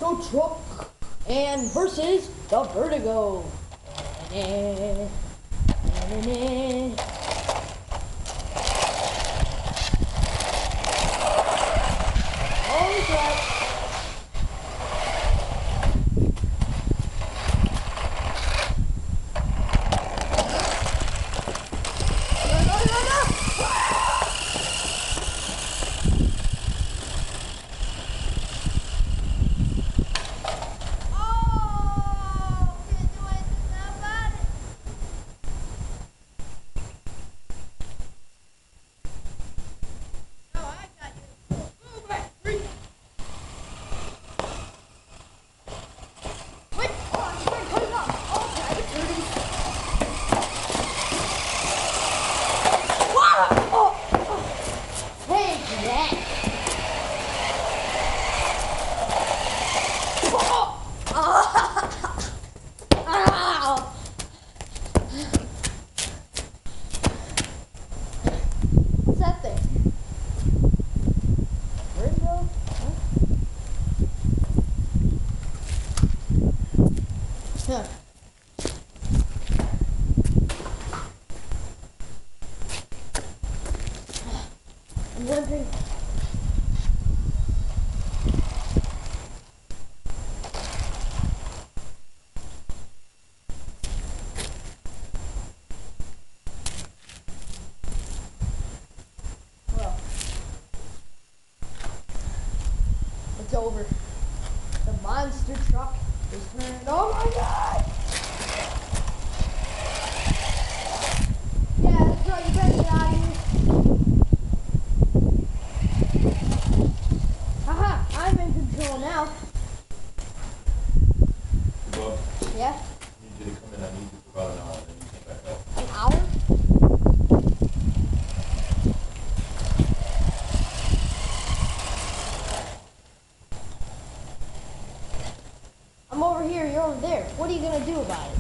monster truck and versus the Vertigo. Holy crap. I'm wondering. Well, it's over. The monster truck is turned. Oh my god! Yeah, that's right. You better get out of here. Haha, I'm in control now. Well, Yeah? I need you to come in. I need you for about an hour. Then you came back up. An hour? I'm over here, you're over there. What are you gonna do about it?